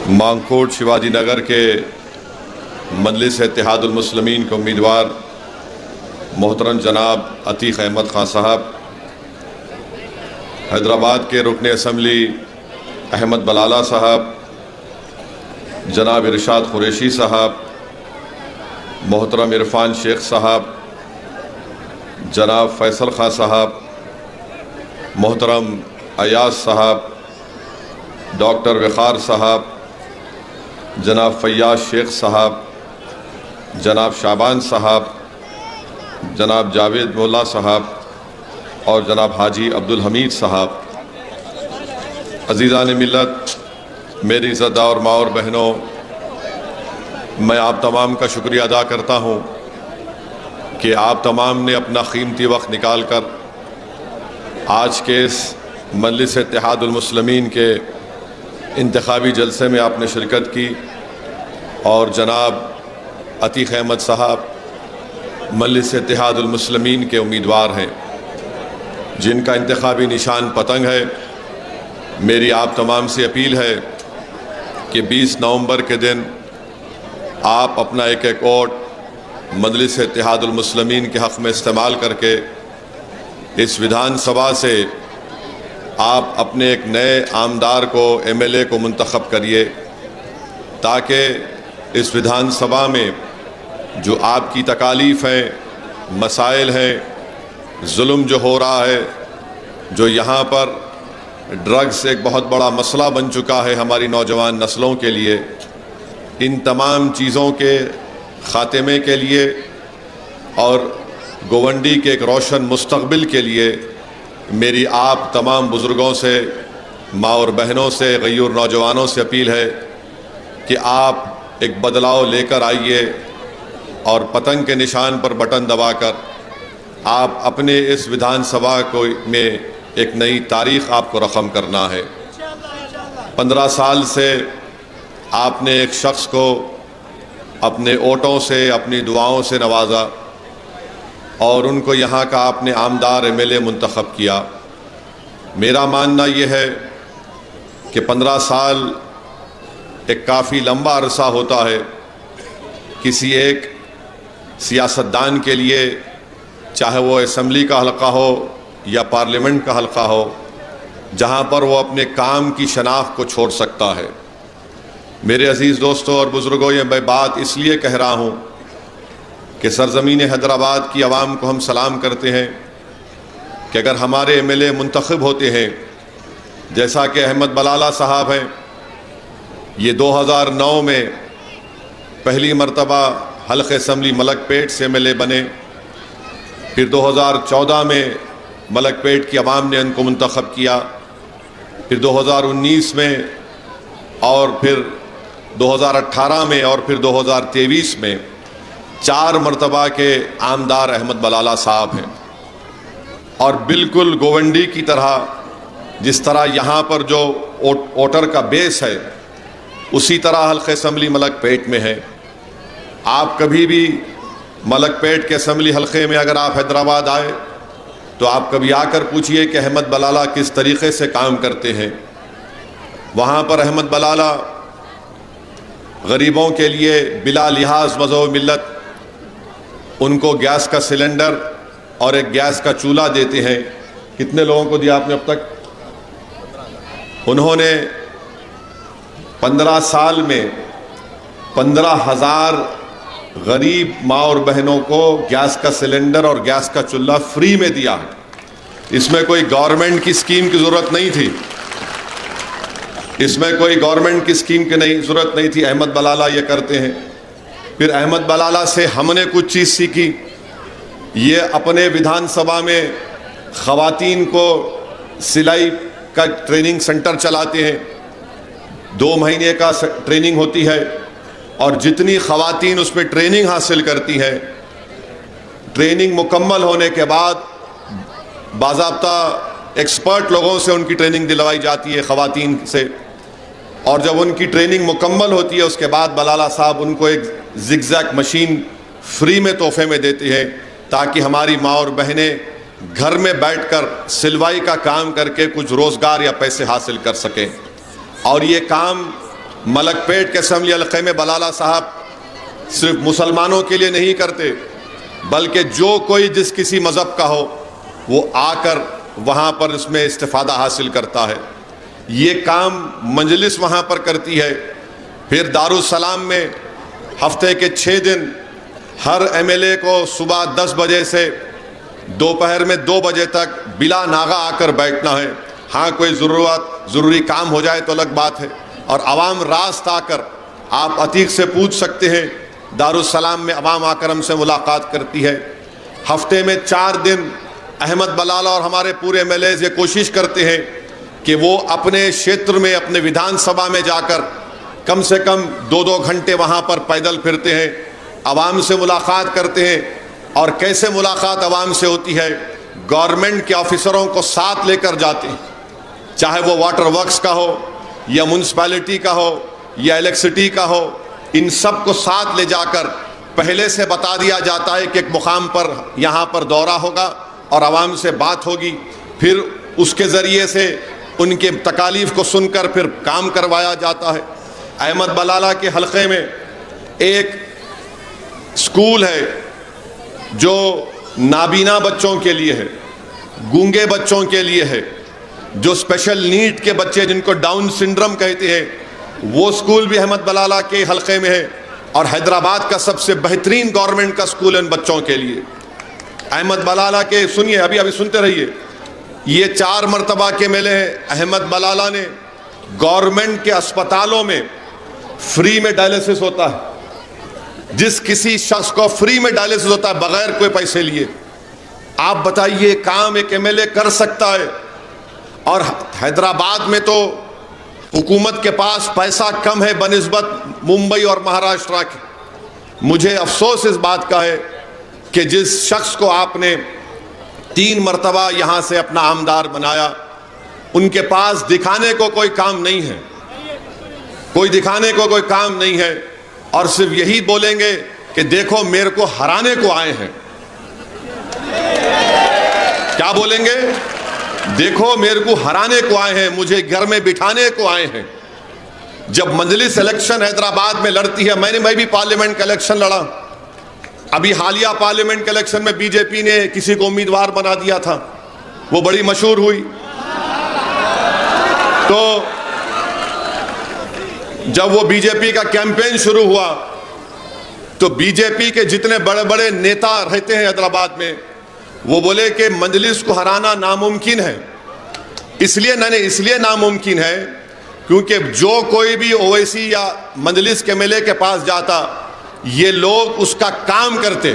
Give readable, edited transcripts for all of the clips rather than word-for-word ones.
मांगकोट शिवाजी नगर के मजलिस इत्तेहादुल मुस्लिमीन के उम्मीदवार मोहतरम जनाब अतीक अहमद खान साहब, हैदराबाद के रुकन असम्बली अहमद बलाला साहब, जनाब इरशाद कुरैशी साहब, मोहतरम इरफान शेख साहब, जनाब फैसल खान साहब, मोहतरम अयाज साहब, डॉक्टर वक़ार साहब, जनाब फैयाज शेख साहब, जनाब शाबान साहब, जनाब जावेद मोल्ला साहब और जनाब हाजी अब्दुल हमीद साहब। अज़ीज़ान मिल्लत, मेरी इज़्ज़तदार माँ और बहनों, मैं आप तमाम का शुक्रिया अदा करता हूँ कि आप तमाम ने अपना कीमती वक्त निकाल कर आज के इस मजलिस इत्तेहादुल मुस्लिमीन के इंतखाबी जलसे में आपने शिरकत की और जनाब अतीक अहमद साहब मजलिस इत्तेहादुल मुस्लिमीन के उम्मीदवार हैं, जिनका इंतखाबी निशान पतंग है। मेरी आप तमाम से अपील है कि 20 नवंबर के दिन आप अपना एक वोट मजलिस इत्तेहादुल मुस्लिमीन के हक़ में इस्तेमाल करके इस विधानसभा से आप अपने एक नए आमदार को MLA को मुंतखब करिए, ताकि इस विधानसभा में जो आपकी तकालीफ़ हैं, मसाइल हैं, जुल्म जो हो रहा है, जो यहाँ पर ड्रग्स एक बहुत बड़ा मसला बन चुका है हमारी नौजवान नस्लों के लिए, इन तमाम चीज़ों के ख़ात्मे के लिए और गोवंडी के एक रोशन मुस्तक़बिल के लिए मेरी आप तमाम बुज़ुर्गों से, माँ और बहनों से, गयूर नौजवानों से अपील है कि आप एक बदलाव लेकर आइए और पतंग के निशान पर बटन दबाकर आप अपने इस विधानसभा को में एक नई तारीख़ आपको रक़म करना है। 15 साल से आपने एक शख्स को अपने वोटों से, अपनी दुआओं से नवाजा और उनको यहाँ का आपने आमदार MLA मुंतखब किया। मेरा मानना ये है कि 15 साल एक काफ़ी लंबा अरसा होता है किसी एक सियासतदान के लिए, चाहे वो असम्बली का हल्का हो या पार्लियामेंट का हल्का हो, जहाँ पर वो अपने काम की शनाख्त को छोड़ सकता है। मेरे अज़ीज़ दोस्तों और बुज़ुर्गों, ये मैं बात इसलिए कह रहा हूँ कि सरज़मीन हैदराबाद की आवाम को हम सलाम करते हैं कि अगर हमारे MLA मुंतखब होते हैं, जैसा कि अहमद बलाला साहब हैं, ये 2009 में पहली मरतबा हल्क़ असम्बली मलकपेट से MLA बने, फिर 2014 में मलकपेट की आवाम ने उनको मुंतखब किया, फिर 2019 में और फिर 2018 में और फिर 2023 में 4 मरतबा के आमदार अहमद बलाला साहब हैं। और बिल्कुल गोवंडी की तरह, जिस तरह यहाँ पर जो वोटर का बेस है, उसी तरह हल्क़ असम्बली मलकपेट में है। आप कभी भी मलकपेट के असम्बली हल्क़े में अगर आप हैदराबाद आए तो आप कभी आकर पूछिए कि अहमद बलाला किस तरीक़े से काम करते हैं। वहाँ पर अहमद बलाला गरीबों के लिए बिला लिहाज मज़हब मिल्लत उनको गैस का सिलेंडर और एक गैस का चूल्हा देते हैं। कितने लोगों को दिया आपने अब तक? उन्होंने 15 साल में 15,000 गरीब माँ और बहनों को गैस का सिलेंडर और गैस का चूल्हा फ्री में दिया है। इसमें कोई गवर्नमेंट की स्कीम की ज़रूरत नहीं थी, इसमें कोई गवर्नमेंट की स्कीम की ज़रूरत नहीं थी। अहमद बलाला ये करते हैं। फिर अहमद बलाला से हमने कुछ चीज़ सीखी। ये अपने विधानसभा में ख़वातीन को सिलाई का ट्रेनिंग सेंटर चलाते हैं। 2 महीने का ट्रेनिंग होती है और जितनी ख़वातीन उसमें ट्रेनिंग हासिल करती हैं, ट्रेनिंग मुकम्मल होने के बाद बाज़ाब्ता एक्सपर्ट लोगों से उनकी ट्रेनिंग दिलवाई जाती है ख़वातीन से। और जब उनकी ट्रेनिंग मुकम्मल होती है, उसके बाद बलाला साहब उनको एक ज़िगज़ैग मशीन फ्री में तोहफे में देते हैं, ताकि हमारी माँ और बहनें घर में बैठकर सिलवाई का काम करके कुछ रोज़गार या पैसे हासिल कर सकें। और ये काम मलकपेट के असम्बली हल्के में बलाला साहब सिर्फ मुसलमानों के लिए नहीं करते, बल्कि जो कोई जिस किसी मज़हब का हो वो आकर वहाँ पर इसमें इस्तिफ़ादा हासिल करता है। ये काम मजलिस वहाँ पर करती है। फिर दारुस्सलाम में हफ्ते के 6 दिन हर एमएलए को सुबह 10 बजे से दोपहर में 2 बजे तक बिला नागा आकर बैठना है। हाँ, कोई ज़रूरी काम हो जाए तो अलग बात है, और अवाम रास्त आकर आप अतीक से पूछ सकते हैं। दारुस्सलाम में अवाम आकर हमसे मुलाकात करती है। हफ्ते में 4 दिन अहमद बलाला और हमारे पूरे एमएलएज़ ये कोशिश करते हैं कि वो अपने क्षेत्र में, अपने विधानसभा में जाकर कम से कम 2-2 घंटे वहाँ पर पैदल फिरते हैं, अवाम से मुलाकात करते हैं। और कैसे मुलाकात अवाम से होती है? गवर्नमेंट के ऑफिसरों को साथ लेकर जाते हैं, चाहे वो वाटर वर्क्स का हो या म्यूनसिपैलिटी का हो या इलेक्ट्रिसिटी का हो, इन सब को साथ ले जाकर पहले से बता दिया जाता है कि एक मुकाम पर यहाँ पर दौरा होगा और आवाम से बात होगी। फिर उसके ज़रिए से उनके तकालीफ को सुनकर फिर काम करवाया जाता है। अहमद बलाला के हलक़े में एक स्कूल है जो नाबीना बच्चों के लिए है, गूंगे बच्चों के लिए है, जो स्पेशल नीड के बच्चे जिनको डाउन सिंड्रोम कहते हैं, वो स्कूल भी अहमद बलाला के हलक़े में है। और हैदराबाद का सबसे बेहतरीन गवर्नमेंट का स्कूल है इन बच्चों के लिए। अहमद बलाला के, सुनिए, अभी सुनते रहिए, ये 4 मरतबा के मेले हैं। अहमद बलाला ने गवर्नमेंट के अस्पतालों में फ्री में डायलिसिस होता है, जिस किसी शख्स को फ्री में डायलिसिस होता है बगैर कोई पैसे लिए। आप बताइए, काम एक एमएलए कर सकता है? और हैदराबाद में तो हुकूमत के पास पैसा कम है बनिस्बत मुंबई और महाराष्ट्र के। मुझे अफसोस इस बात का है कि जिस शख्स को आपने 3 मरतबा यहाँ से अपना आमदार बनाया, उनके पास दिखाने को कोई काम नहीं है, कोई दिखाने को कोई काम नहीं है, और सिर्फ यही बोलेंगे कि देखो मेरे को हराने को आए हैं। क्या बोलेंगे? देखो मेरे को हराने को आए हैं, मुझे घर में बिठाने को आए हैं। जब मजलिस इलेक्शन हैदराबाद में लड़ती है, मैं भी पार्लियामेंट का इलेक्शन लड़ा। अभी हालिया पार्लियामेंट के इलेक्शन में बीजेपी ने किसी को उम्मीदवार बना दिया था, वो बड़ी मशहूर हुई। तो जब वो बीजेपी का कैंपेन शुरू हुआ तो बीजेपी के जितने बड़े बड़े नेता रहते हैं हैदराबाद में, वो बोले कि मजलिस को हराना नामुमकिन है। इसलिए नामुमकिन है क्योंकि जो कोई भी ओवैसी या मजलिस के एमएलए के पास जाता, ये लोग उसका काम करते,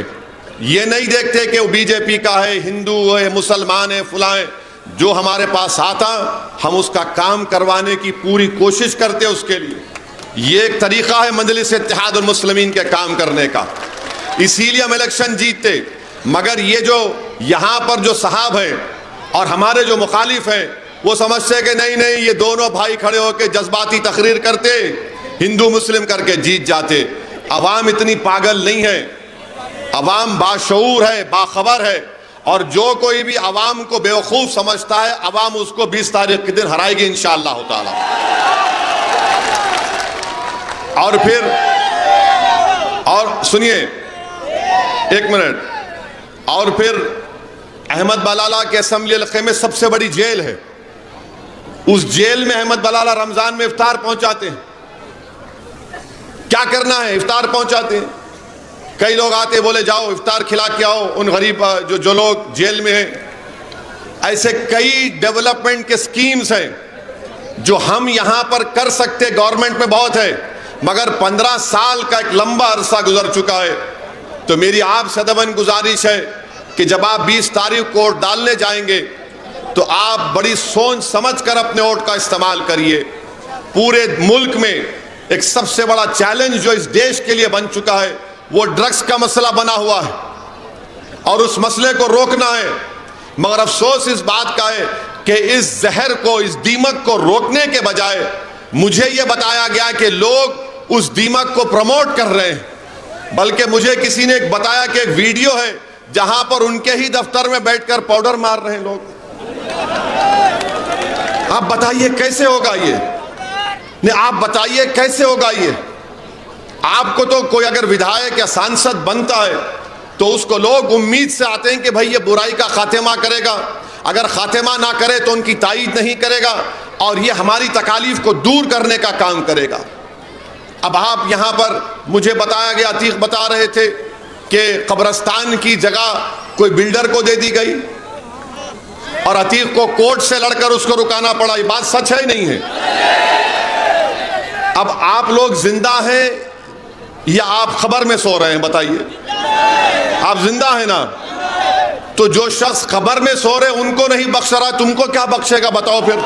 ये नहीं देखते कि वो बीजेपी का है, हिंदू है, मुसलमान है, फुला है। जो हमारे पास आता, हम उसका काम करवाने की पूरी कोशिश करते उसके लिए। ये एक तरीका है मजलिस इत्तेहादुल मुस्लिमीन के काम करने का, इसीलिए हम इलेक्शन जीतते। मगर ये जो यहाँ पर जो साहब है और हमारे जो मुखालिफ हैं, वो समझते कि नहीं नहीं, ये दोनों भाई खड़े होकर जज्बाती तकरीर करते, हिंदू मुस्लिम करके जीत जाते। अवाम इतनी पागल नहीं है, अवाम बाशऊर है, बाखबर है, और जो कोई भी अवाम को बेवकूफ़ समझता है, अवाम उसको 20 तारीख के दिन हराएगी इंशाअल्लाह ताला। और फिर, और सुनिए 1 मिनट, और फिर अहमद बलाला के असम्बली इलाके में सबसे बड़ी जेल है। उस जेल में अहमद बलाला रमजान में इफ्तार पहुंचाते हैं। क्या करना है? इफ्तार पहुंचाते हैं। कई लोग आते, बोले जाओ इफ्तार खिला के आओ उन गरीब जो लोग जेल में हैं। ऐसे कई डेवलपमेंट के स्कीम्स हैं जो हम यहाँ पर कर सकते, गवर्नमेंट में बहुत है, मगर 15 साल का एक लंबा अरसा गुजर चुका है। तो मेरी आपसे अदबन गुजारिश है कि जब आप 20 तारीख को वोट डालने जाएंगे तो आप बड़ी सोच समझ कर अपने वोट का इस्तेमाल करिए। पूरे मुल्क में एक सबसे बड़ा चैलेंज जो इस देश के लिए बन चुका है, वो ड्रग्स का मसला बना हुआ है और उस मसले को रोकना है। मगर अफसोस इस बात का है कि इस जहर को, इस दीमक को रोकने के बजाय मुझे ये बताया गया कि लोग उस दीमक को प्रमोट कर रहे हैं। बल्कि मुझे किसी ने बताया कि एक वीडियो है जहां पर उनके ही दफ्तर में बैठकर पाउडर मार रहे हैं लोग। आप बताइए कैसे होगा ये? नहीं, आप बताइए कैसे होगा ये? आपको तो कोई अगर विधायक या सांसद बनता है तो उसको लोग उम्मीद से आते हैं कि भाई ये बुराई का खात्मा करेगा, अगर खात्मा ना करे तो उनकी तायीद नहीं करेगा और ये हमारी तकालीफ को दूर करने का काम करेगा। अब आप यहाँ पर मुझे बताया गया, अतीक बता रहे थे कि कब्रस्तान की जगह कोई बिल्डर को दे दी गई और अतीक को कोर्ट से लड़कर उसको रुकाना पड़ा। ये बात सच है नहीं है? अब आप लोग जिंदा हैं या आप खबर में सो रहे हैं? बताइए, आप जिंदा हैं ना? तो जो शख्स खबर में सो रहे उनको नहीं बख्श रहा, तुमको क्या बख्शेगा? बताओ फिर।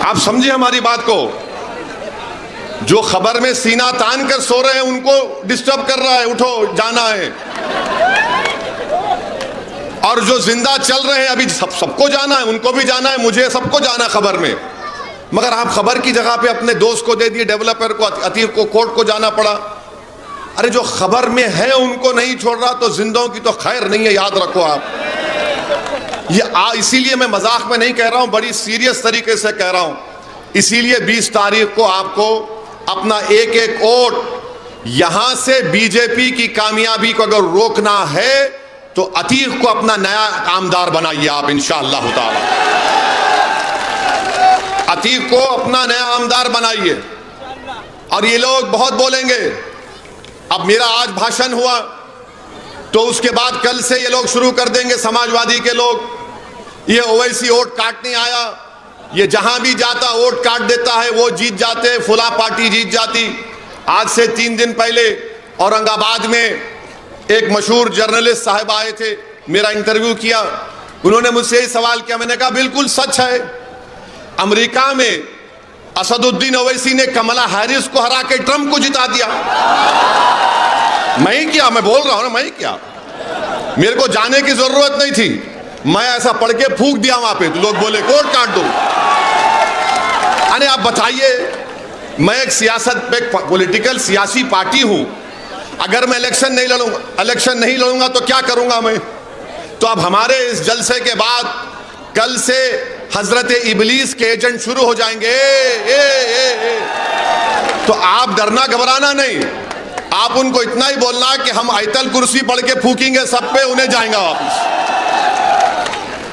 आप समझिए हमारी बात को। जो खबर में सीना तान कर सो रहे हैं उनको डिस्टर्ब कर रहा है, उठो जाना है। और जो जिंदा चल रहे हैं अभी सबको जाना है, उनको भी जाना है, मुझे सबको जाना है खबर में। मगर आप खबर की जगह पे अपने दोस्त को दे दिए, डेवलपर को, अतीक को कोर्ट को जाना पड़ा। अरे जो खबर में है उनको नहीं छोड़ रहा तो जिंदों की तो खैर नहीं है, याद रखो आप ये। इसीलिए मैं मजाक में नहीं कह रहा हूं, बड़ी सीरियस तरीके से कह रहा हूं। इसीलिए 20 तारीख को आपको अपना एक एक वोट, यहां से बीजेपी की कामयाबी को अगर रोकना है तो अतीक को अपना नया आमदार बनाइए आप इंशाअल्लाह ताला। अतीक को अपना नया आमदार बनाइए। और ये लोग बहुत बोलेंगे। अब मेरा आज भाषण हुआ तो उसके बाद कल से ये लोग शुरू कर देंगे, समाजवादी के लोग, ये ओवैसी वोट काटने आया, ये जहां भी जाता वोट काट देता है, वो जीत जाते, फुला पार्टी जीत जाती। आज से 3 दिन पहले औरंगाबाद में एक मशहूर जर्नलिस्ट साहब आए थे, मेरा इंटरव्यू किया। उन्होंने मुझसे यही सवाल किया, मैंने कहा बिल्कुल सच है। अमेरिका में असदुद्दीन ओवैसी ने कमला हैरिस को हरा के ट्रंप को जिता दिया। मैं ही किया, मैं बोल रहा हूं ना, मैं ही किया। मेरे को जाने की जरूरत नहीं थी, मैं ऐसा पढ़ के फूंक दिया वहां पे, तो लोग बोले कोर्ट काट दो। अरे आप बताइए, मैं एक सियासत पे पॉलिटिकल सियासी पार्टी हूं, अगर मैं इलेक्शन नहीं लड़ूंगा तो क्या करूंगा मैं? तो अब हमारे इस जलसे के बाद कल से हजरत इबलीस के एजेंट शुरू हो जाएंगे। तो आप डरना घबराना नहीं, आप उनको इतना ही बोलना कि हम आयतल कुर्सी पढ़ के फूकेंगे सब पे, उन्हें जाएगा वापस।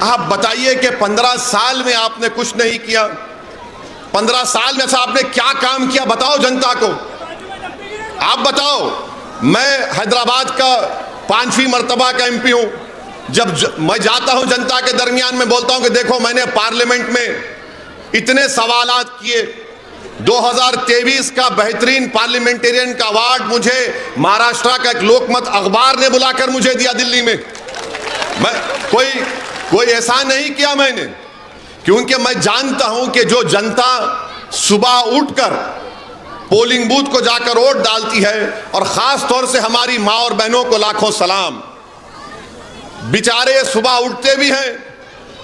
आप बताइए कि 15 साल में आपने कुछ नहीं किया। 15 साल में से आपने क्या काम किया बताओ जनता को, आप बताओ। मैं हैदराबाद का 5वीं मर्तबा का MP हूं। जब मैं जाता हूं जनता के दरमियान में बोलता हूं कि देखो मैंने पार्लियामेंट में इतने सवालात किए। 2023 का बेहतरीन पार्लियामेंटेरियन का अवार्ड मुझे महाराष्ट्र का एक लोकमत अखबार ने बुलाकर मुझे दिया दिल्ली में। मैं कोई ऐसा नहीं किया मैंने, क्योंकि मैं जानता हूं कि जो जनता सुबह उठकर पोलिंग बूथ को जाकर वोट डालती है, और खास तौर से हमारी माँ और बहनों को लाखों सलाम, बेचारे सुबह उठते भी हैं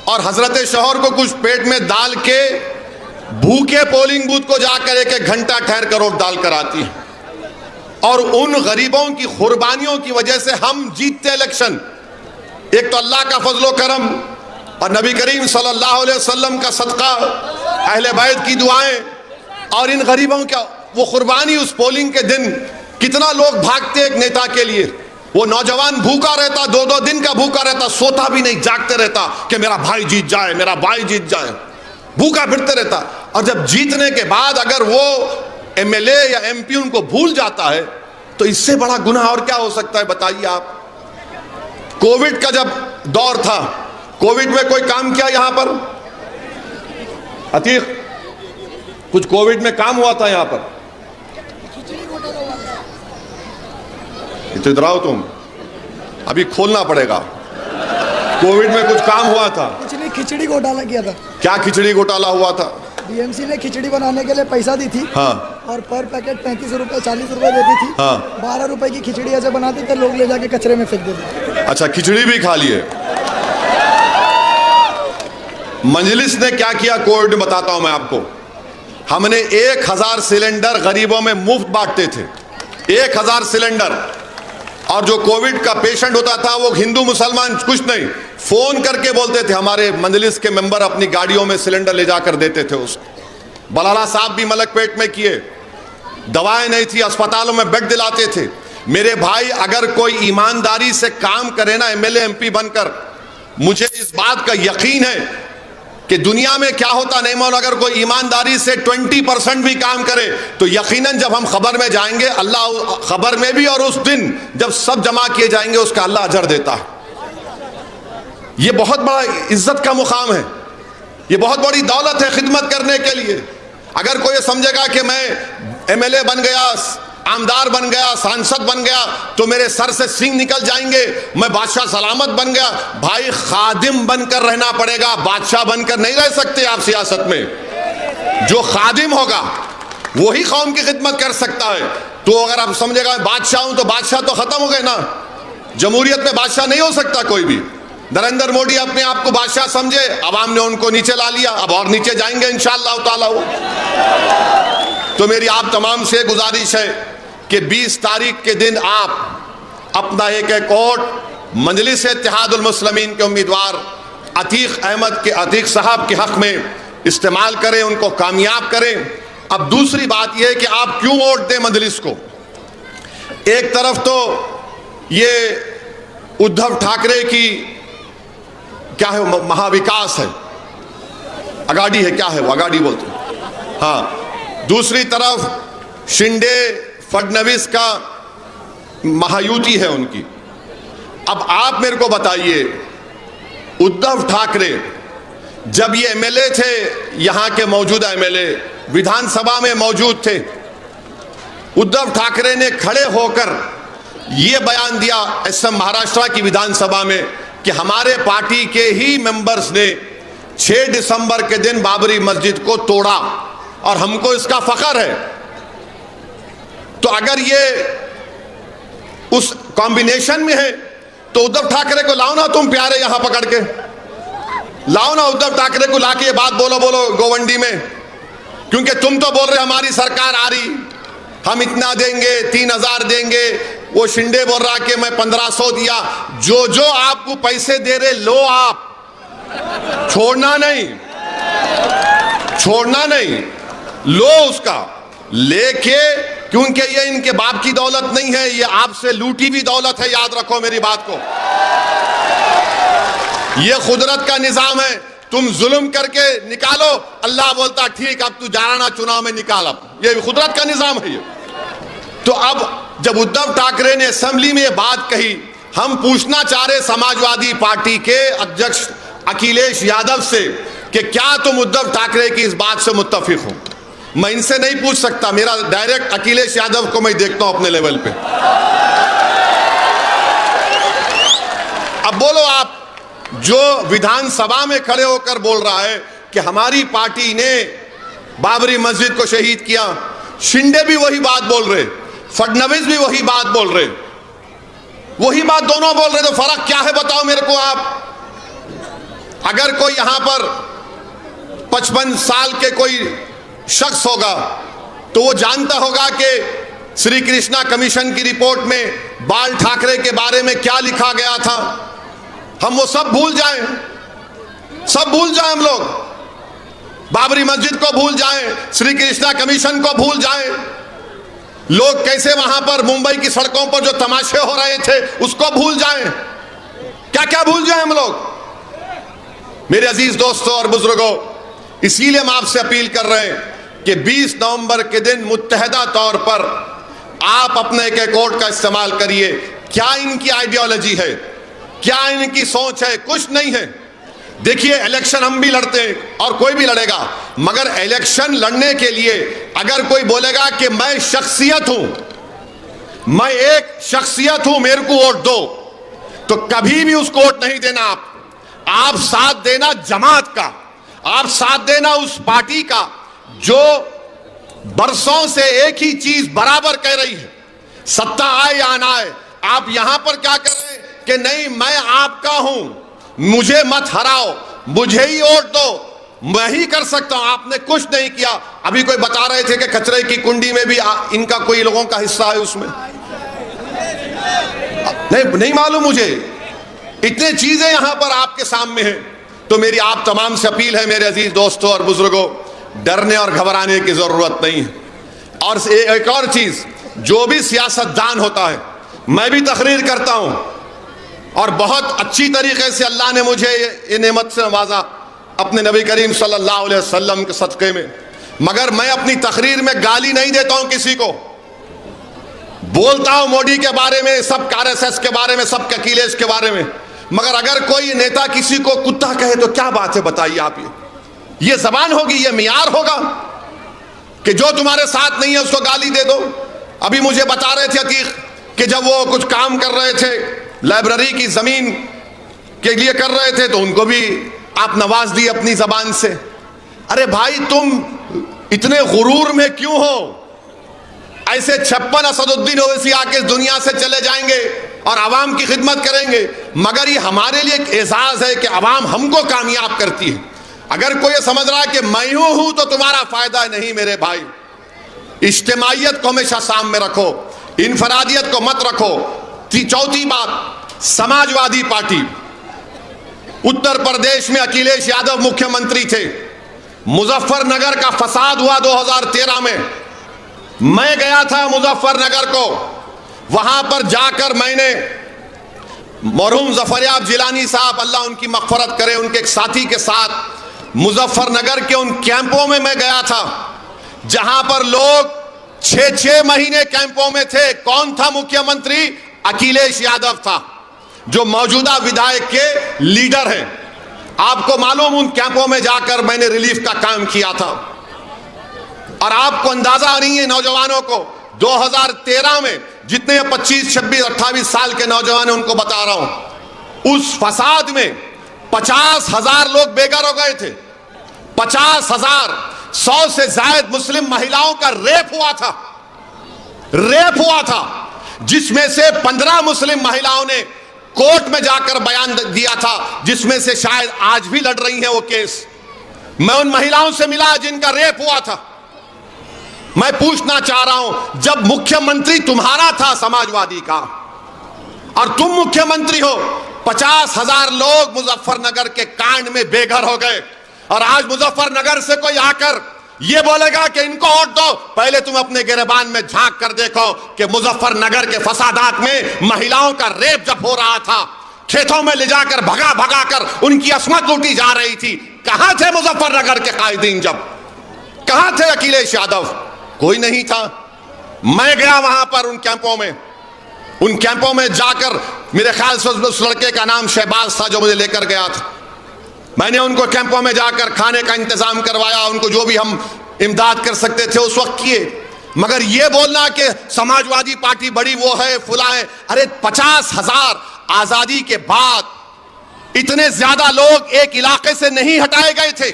और हजरत शौहर को कुछ पेट में डाल के भूखे पोलिंग बूथ को जाकर 1-1 घंटा ठहर कर वोट डालकर आती हैं। और उन गरीबों की कुर्बानियों की वजह से हम जीतते इलेक्शन। एक तो अल्लाह का फजलो करम और नबी करीम सल्लल्लाहु अलैहि वसल्लम का सदका, अहले बैत की दुआएं, और इन गरीबों का वो कुर्बानी। उस पोलिंग के दिन कितना लोग भागते एक नेता के लिए। वो नौजवान भूखा रहता, 2-2 दिन का भूखा रहता, सोता भी नहीं, जागते रहता कि मेरा भाई जीत जाए, मेरा भाई जीत जाए, भूखा फिरते रहता। और जब जीतने के बाद अगर वो MLA या MP उनको भूल जाता है तो इससे बड़ा गुनाह और क्या हो सकता है बताइए आप। कोविड का जब दौर था, कोविड में कोई काम किया यहां पर? अतीक, कुछ कोविड में काम हुआ था यहां पर? तो इधर आओ तुम, अभी खोलना पड़ेगा। कोविड में कुछ काम हुआ था? कुछ नहीं, खिचड़ी घोटाला किया था। क्या खिचड़ी घोटाला हुआ था? BMC ने खिचड़ी बनाने के लिए पैसा दी थी। हाँ। और पर पैकेट 35 रुपए 40 रुपए देती थी। हाँ। 12 रुपए की खिचड़ी ऐसे बनाते थे, लोग ले जाके कचरे में फेंक देते। अच्छा, खिचड़ी भी खा लिए। मजलिस ने क्या किया कोविड में बताता हूं मैं आपको। हमने 1000 सिलेंडर गरीबों में मुफ्त बांटते थे, 1000 सिलेंडर। और जो कोविड का पेशेंट होता था वो हिंदू मुसलमान कुछ नहीं, फोन करके बोलते थे, हमारे मजलिस के मेंबर अपनी गाड़ियों में सिलेंडर ले जाकर देते थे उसको। बलाला साहब भी मलकपेट में किए, दवाएं नहीं थी, अस्पतालों में बेड दिलाते थे। मेरे भाई, अगर कोई ईमानदारी से काम करे ना एमएलए एमपी बनकर, मुझे इस बात का यकीन है कि दुनिया में क्या होता नहीं मालूम, अगर कोई ईमानदारी से 20% भी काम करे तो यकीनन जब हम खबर में जाएंगे, अल्लाह खबर में भी और उस दिन जब सब जमा किए जाएंगे उसका अल्लाह अजर देता है। ये बहुत बड़ा इज्जत का मुकाम है, ये बहुत बड़ी दौलत है खिदमत करने के लिए। अगर कोई समझेगा कि मैं एमएलए बन गया, आमदार बन गया, सांसद बन गया तो मेरे सर से सिंह निकल जाएंगे, मैं बादशाह सलामत बन गया, भाई खादिम बनकर रहना पड़ेगा, बादशाह बनकर नहीं रह सकते आप सियासत में। जो खादिम होगा वही कौम की खिदमत कर सकता है। तो अगर आप समझेगा बादशाह हूं तो बादशाह तो खत्म हो गए ना, जमहूरियत में बादशाह नहीं हो सकता कोई भी। नरेंद्र मोदी अपने आप को बादशाह समझे, अवाम ने उनको नीचे ला लिया, अब और नीचे जाएंगे इंशाअल्लाह ताला। तो मेरी आप तमाम से गुजारिश है कि 20 तारीख के दिन आप अपना एक वोट मजलिस इत्तेहादुल मुस्लिमीन के उम्मीदवार अतीक साहब के हक में इस्तेमाल करें, उनको कामयाब करें। अब दूसरी बात यह है कि आप क्यों वोट दें मजलिस को। एक तरफ तो ये उद्धव ठाकरे की क्या है, महाविकास है, अगाड़ी है, क्या है वो, अगाड़ी बोलते हैं, हाँ। दूसरी तरफ शिंदे फडणवीस का महायुति है उनकी। अब आप मेरे को बताइए, उद्धव ठाकरे जब ये एमएलए थे, यहां के मौजूदा एमएलए विधानसभा में मौजूद थे, उद्धव ठाकरे ने खड़े होकर यह बयान दिया एसएम महाराष्ट्र की विधानसभा में कि हमारे पार्टी के ही मेंबर्स ने 6 दिसंबर के दिन बाबरी मस्जिद को तोड़ा और हमको इसका फख्र है। तो अगर ये उस कॉम्बिनेशन में है तो उद्धव ठाकरे को लाओ ना तुम प्यारे, यहां पकड़ के लाओ ना उद्धव ठाकरे को, लाके ये बात बोलो गोवंडी में, क्योंकि तुम तो बोल रहे हमारी सरकार आ रही, हम इतना देंगे, 3000 देंगे। वो शिंदे बोल रहा कि मैं 1500 दिया। जो जो आपको पैसे दे रहे लो, आप छोड़ना नहीं, लो उसका लेके, क्योंकि ये इनके बाप की दौलत नहीं है, ये आपसे लूटी भी दौलत है, याद रखो मेरी बात को। ये कुदरत का निजाम है, तुम जुल्म करके निकालो, अल्लाह बोलता ठीक, अब तू जाना चुनाव में निकाल, अब ये कुदरत का निजाम है ये। तो अब जब उद्धव ठाकरे ने असेंबली में ये बात कही, हम पूछना चाह रहे समाजवादी पार्टी के अध्यक्ष अखिलेश यादव से कि क्या तुम उद्धव ठाकरे की इस बात से मुत्तफिक हो। मैं इनसे नहीं पूछ सकता, मेरा डायरेक्ट अखिलेश यादव को मैं देखता हूं अपने लेवल पे। अब बोलो आप, जो विधानसभा में खड़े होकर बोल रहा है कि हमारी पार्टी ने बाबरी मस्जिद को शहीद किया, शिंदे भी वही बात बोल रहे, फडणवीस भी वही बात बोल रहे, वही बात दोनों बोल रहे, तो फर्क क्या है बताओ मेरे को आप। अगर कोई यहां पर 55 साल के कोई शख्स होगा तो वो जानता होगा कि श्री कृष्णा कमीशन की रिपोर्ट में बाल ठाकरे के बारे में क्या लिखा गया था। हम वो सब भूल जाएं हम लोग, बाबरी मस्जिद को भूल जाएं, श्री कृष्णा कमीशन को भूल जाएं, लोग कैसे वहां पर मुंबई की सड़कों पर जो तमाशे हो रहे थे उसको भूल जाएं, क्या क्या भूल जाएं हम लोग। मेरे अजीज दोस्तों और बुजुर्गों, इसीलिए हम आपसे अपील कर रहे हैं कि 20 नवंबर के दिन मुत्तहदा तौर पर आप अपने एक वोट का इस्तेमाल करिए। क्या इनकी आइडियोलॉजी है, क्या इनकी सोच है, कुछ नहीं है। देखिए, इलेक्शन हम भी लड़ते हैं और कोई भी लड़ेगा, मगर इलेक्शन लड़ने के लिए अगर कोई बोलेगा कि मैं शख्सियत हूं, मैं एक शख्सियत हूं, मेरे को वोट दो, तो कभी भी उसको वोट नहीं देना। आप साथ देना जमात का, आप साथ देना उस पार्टी का जो बरसों से एक ही चीज बराबर कह रही है, सत्ता आए या ना आए। आप यहां पर क्या कर रहे हैं कि नहीं, मैं आपका हूं, मुझे मत हराओ, मुझे ही वोट दो, मैं ही कर सकता हूं। आपने कुछ नहीं किया। अभी कोई बता रहे थे कि कचरे की कुंडी में भी इनका कोई लोगों का हिस्सा है उसमें, नहीं मालूम मुझे, इतनी चीजें यहां पर आपके सामने हैं। तो मेरी आप तमाम से अपील है मेरे अजीज दोस्तों और बुजुर्गों, डरने और घबराने की जरूरत नहीं है। और एक और चीज, जो भी सियासतदान होता है, मैं भी तकरीर करता हूं और बहुत अच्छी तरीके से अल्लाह ने मुझे ये नेमत से नवाजा अपने नबी करीम सल्लल्लाहु अलैहि वसल्लम के सदक़े में। मगर मैं अपनी तकरीर में गाली नहीं देता हूं किसी को। बोलता हूं मोदी के बारे में, सब आरएसएस के बारे में, सब अखिलेश के बारे में। मगर अगर कोई नेता किसी को कुत्ता कहे तो क्या बात है, बताइए आप। ये जबान होगी, ये मियार होगा कि जो तुम्हारे साथ नहीं है उसको गाली दे दो। अभी मुझे बता रहे थे अतीक कि जब वो कुछ काम कर रहे थे, लाइब्रेरी की जमीन के लिए कर रहे थे, तो उनको भी आप नवाज दी अपनी जबान से। अरे भाई, तुम इतने गुरूर में क्यों हो? ऐसे 56 असदुद्दीन ओवैसी आके इस दुनिया से चले जाएंगे और आवाम की खिदमत करेंगे। मगर ये हमारे लिए एक एजाज है कि आवाम हमको कामयाब करती है। अगर कोई समझ रहा है कि मैं हूं तो तुम्हारा फायदा नहीं मेरे भाई। इज्तिमाइयत को हमेशा सामने रखो, इनफरादियत को मत रखो। चौथी बात, समाजवादी पार्टी, उत्तर प्रदेश में अखिलेश यादव मुख्यमंत्री थे। मुजफ्फरनगर का फसाद हुआ 2013 में। मैं गया था मुजफ्फरनगर को। वहां पर जाकर मैंने मरहूम ज़फ़रयाब जिलानी साहब, अल्लाह उनकी मग़फ़रत करे, उनके एक साथी के साथ मुजफ्फरनगर के उन कैंपों में मैं गया था जहां पर लोग 6-6 महीने कैंपों में थे। कौन था मुख्यमंत्री? अखिलेश यादव था, जो मौजूदा विधायक के लीडर हैं। आपको मालूम, उन कैंपों में जाकर मैंने रिलीफ का काम किया था। और आपको अंदाजा नहीं है नौजवानों को, 2013 में जितने 25, 26, 28 साल के नौजवान हैं उनको बता रहा हूं, उस फसाद में 50,000 लोग बेघर हो गए थे। 50,000, 100 से ज्यादा मुस्लिम महिलाओं का रेप हुआ था, जिसमें से 15 मुस्लिम महिलाओं ने कोर्ट में जाकर बयान दिया था, जिसमें से शायद आज भी लड़ रही हैं वो केस। मैं उन महिलाओं से मिला जिनका रेप हुआ था। मैं पूछना चाह रहा हूं, जब मुख्यमंत्री तुम्हारा था समाजवादी का और तुम मुख्यमंत्री हो, 50,000 लोग मुजफ्फरनगर के कांड में बेघर हो गए। और आज मुजफ्फरनगर से कोई आकर ये बोलेगा कि इनको वोट दो, पहले तुम अपने गिरबान में झांक कर देखो कि मुजफ्फरनगर के फसादात में महिलाओं का रेप जब हो रहा था, खेतों में ले जाकर भगा भगा कर उनकी अस्मत लूटी जा रही थी, कहां थे मुजफ्फरनगर के कायदीन? जब कहां थे अखिलेश यादव? कोई नहीं था। मैं गया वहां पर उन कैंपों में जाकर, मेरे ख्याल से उस लड़के का नाम शहबाज था जो मुझे लेकर गया था। मैंने उनको कैंपों में जाकर खाने का इंतजाम करवाया, उनको जो भी हम इमदाद कर सकते थे उस वक्त किए। मगर यह बोलना कि समाजवादी पार्टी बड़ी वो है, फुला है, अरे 50,000 आजादी के बाद इतने ज्यादा लोग एक इलाके से नहीं हटाए गए थे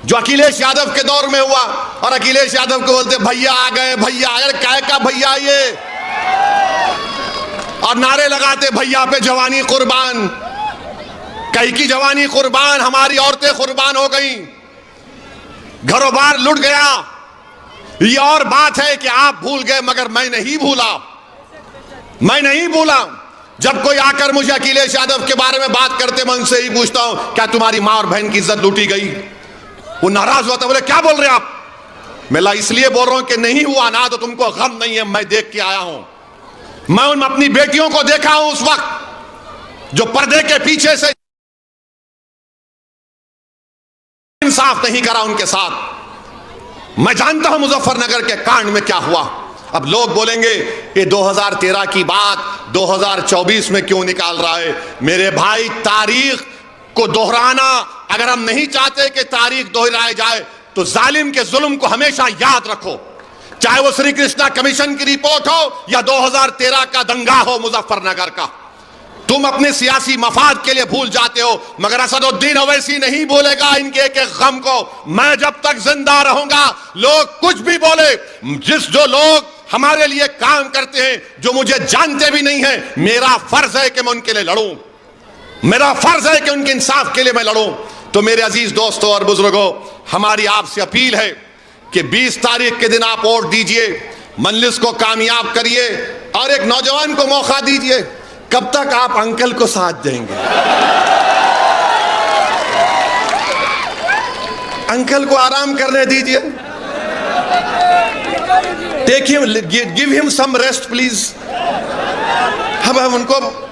जो अखिलेश यादव के दौर में हुआ। और अखिलेश यादव को बोलते भैया आ गए, भैया। अरे काय का भैया ये? और नारे लगाते भैया पे जवानी कुर्बान, कहीं की जवानी कुर्बान, हमारी औरतें कुर्बान हो गई, घरों बार लुट गया। ये और बात है कि आप भूल गए, मगर मैं नहीं भूला। जब कोई आकर मुझे अखिलेश यादव के बारे में बात करते, मैं उनसे ही पूछता हूं क्या तुम्हारी मां और बहन की इज्जत लूटी गई? वो नाराज होता, बोले क्या बोल रहे आप? मैं इसलिए बोल रहा हूं कि नहीं हुआ ना तो तुमको गम नहीं है। मैं देख के आया हूं, मैं उन अपनी बेटियों को देखा हूं उस वक्त जो पर्दे के पीछे से इंसाफ नहीं करा उनके साथ। मैं जानता हूं मुजफ्फरनगर के कांड में क्या हुआ। अब लोग बोलेंगे ये 2013 की बात 2024 में क्यों निकाल रहा है? मेरे भाई, तारीख को दोहराना, अगर हम नहीं चाहते कि तारीख दोहराई जाए तो जालिम के जुल्म को हमेशा याद रखो, चाहे वो श्री कृष्णा कमीशन की रिपोर्ट हो या 2013 का दंगा हो मुजफ्फरनगर का। तुम अपने सियासी मफाद के लिए भूल जाते हो, मगर असदुद्दीन ओवैसी नहीं भूलेगा इनके एक एक गम को। मैं जब तक जिंदा रहूंगा, लोग कुछ भी बोले, जो लोग हमारे लिए काम करते हैं, जो मुझे जानते भी नहीं है, मेरा फर्ज है कि मैं उनके लिए लड़ूं, मेरा फर्ज है कि उनके इंसाफ के लिए मैं लड़ूं। तो मेरे अजीज दोस्तों और बुजुर्गों, हमारी आपसे अपील है कि 20 तारीख के दिन आप वोट दीजिए, मजलिस को कामयाब करिए और एक नौजवान को मौका दीजिए। कब तक आप अंकल को साथ देंगे? अंकल को आराम करने दीजिए। Take him, give him some rest please. अब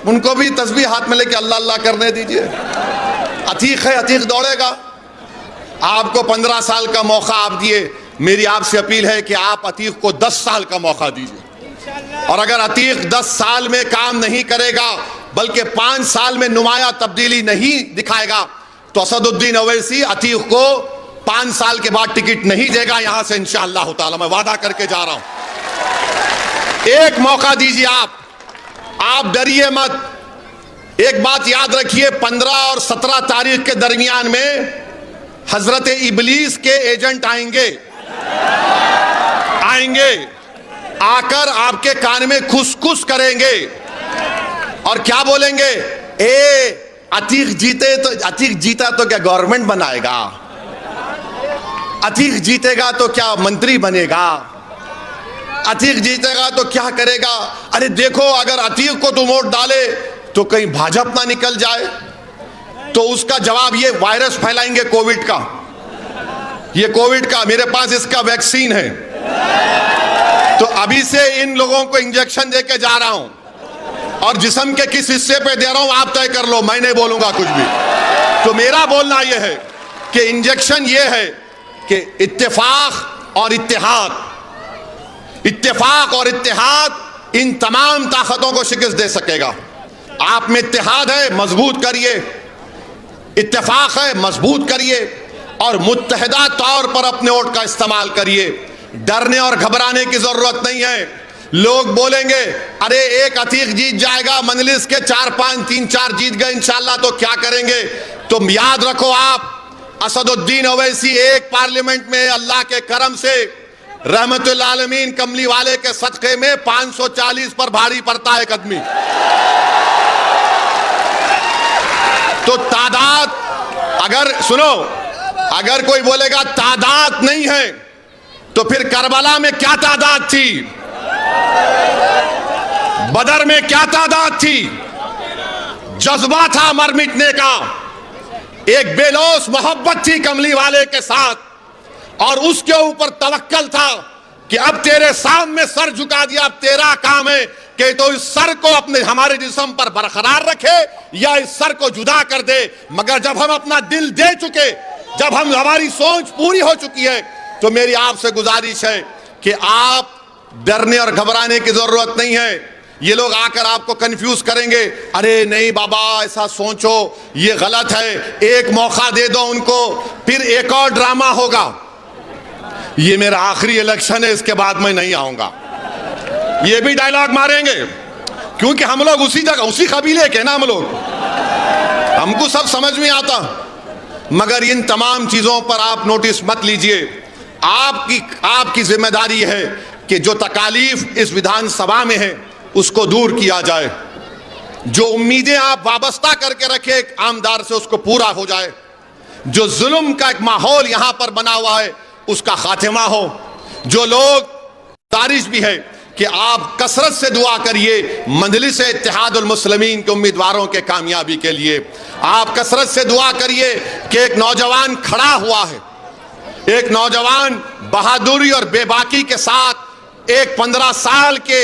उनको भी तस्बीह हाथ में लेके अल्लाह अल्लाह करने दीजिए। अतीक है, अतीक दौड़ेगा। आपको 15 साल का मौका आप दिए, मेरी आपसे अपील है कि आप अतीक को 10 साल का मौका दीजिए। और अगर अतीक 10 साल में काम नहीं करेगा, बल्कि 5 साल में नुमाया तब्दीली नहीं दिखाएगा, तो असदुद्दीन ओवैसी अतीक को 5 साल के बाद टिकट नहीं देगा यहां से इंशाअल्लाह ताला। मैं वादा करके जा रहा हूं। एक मौका दीजिए आप डरिए मत। एक बात याद रखिए, 15 और 17 तारीख के दरमियान में हजरत इबलीस के एजेंट आएंगे। आकर आपके कान में खुसखुस करेंगे और क्या बोलेंगे? अतीक जीता तो क्या गवर्नमेंट बनाएगा? अतीक जीतेगा तो क्या मंत्री बनेगा? अतीक जीतेगा तो क्या करेगा? अरे देखो, अगर अतीक को तुम वोट डाले तो कहीं भाजपा ना निकल जाए। तो उसका जवाब, ये वायरस फैलाएंगे कोविड का, ये कोविड का, मेरे पास इसका वैक्सीन है। तो अभी से इन लोगों को इंजेक्शन देके जा रहा हूं और जिस्म के किस हिस्से पे दे रहा हूं आप तय कर लो, मैं नहीं बोलूंगा कुछ भी। तो मेरा बोलना यह है कि इंजेक्शन ये है कि इत्तेफाक और इत्तेहाद इन तमाम ताकतों को शिकस्त दे सकेगा। आप में इत्तेहाद है, मजबूत करिए। इत्तेफाक है, मजबूत करिए और मुत्तहिदा तौर पर अपने वोट का इस्तेमाल करिए। डरने और घबराने की जरूरत नहीं है। लोग बोलेंगे अरे एक अतीक जीत जाएगा, मंजलिस के 4-5 3-4 जीत गए इंशाअल्लाह तो क्या करेंगे? तो याद रखो, आप असदुद्दीन ओवैसी एक पार्लियामेंट में अल्लाह के करम से रहमतुल आलमीन कमली वाले के सदक़े में 540 पर भारी पड़ता है एक आदमी। तो तादाद, अगर सुनो, अगर कोई बोलेगा तादाद नहीं है तो फिर करबला में क्या तादाद थी? बदर में क्या तादाद थी? जज्बा था मर मिटने का, एक बेलौस मोहब्बत थी कमली वाले के साथ और उसके ऊपर तवक्कल था कि अब तेरे सामने सर झुका दिया, अब तेरा काम है कि तो इस सर को अपने हमारे जिस्म पर बरकरार रखे या इस सर को जुदा कर दे। मगर जब हम अपना दिल दे चुके, जब हम हमारी सोच पूरी हो चुकी है, तो मेरी आपसे गुजारिश है कि आप डरने और घबराने की जरूरत नहीं है। ये लोग आकर आपको कंफ्यूज करेंगे, अरे नहीं बाबा ऐसा सोचो, ये गलत है, एक मौका दे दो उनको, फिर एक और ड्रामा होगा। ये मेरा आखिरी इलेक्शन है, इसके बाद मैं नहीं आऊंगा। ये भी डायलॉग मारेंगे क्योंकि हम लोग उसी जगह, उसी कबीले के ना हम लोग, हमको सब समझ में आता। मगर इन तमाम चीजों पर आप नोटिस मत लीजिए। आपकी जिम्मेदारी है कि जो तकालीफ इस विधानसभा में है उसको दूर किया जाए। जो उम्मीदें आप वाबस्ता करके रखे एक आमदार से, उसको पूरा हो जाए। जो जुल्म का एक माहौल यहां पर बना हुआ है उसका खात्मा हो। जो लोग, तारीफ भी है कि आप कसरत से दुआ करिए मजलिस इत्तेहादुल मुस्लिमीन के उम्मीदवारों के कामयाबी के लिए। आप कसरत से दुआ करिए कि एक नौजवान खड़ा हुआ है, एक नौजवान बहादुरी और बेबाकी के साथ एक 15 साल के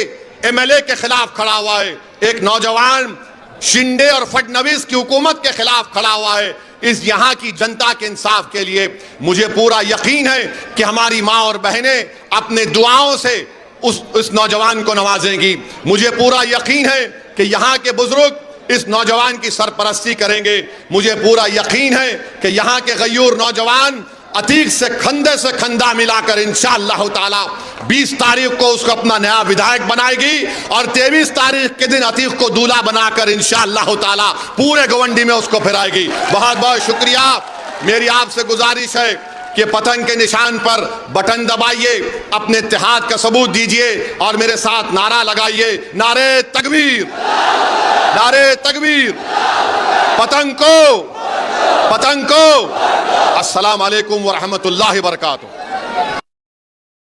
एमएलए के खिलाफ खड़ा हुआ है। एक नौजवान शिंदे और फडणवीस की हुकूमत के खिलाफ खड़ा हुआ है। इस यहाँ की जनता के इंसाफ के लिए मुझे पूरा यकीन है कि हमारी माँ और बहनें अपने दुआओं से उस नौजवान को नवाजेंगी। मुझे पूरा यकीन है कि यहाँ के बुजुर्ग इस नौजवान की सरपरस्ती करेंगे। मुझे पूरा यकीन है कि यहाँ के गयूर नौजवान अतीक से खंदा मिलाकर इंशाअल्लाह ताला 20 तारीख को उसको अपना नया विधायक बनाएगी और 23 तारीख के दिन अतीक को दूल्हा बनाकर इंशाअल्लाह ताला पूरे गवंडी में उसको फिराएगी। बहुत बहुत शुक्रिया। मेरी आपसे गुजारिश है कि पतंग के निशान पर बटन दबाइए, अपने इत्तेहाद का सबूत दीजिए और मेरे साथ नारा लगाइए, नारे तकबीर, नारे तकबीर, पतंग को। अस्सलाम वालेकुम व रहमतुल्लाहि व बरकातुहू।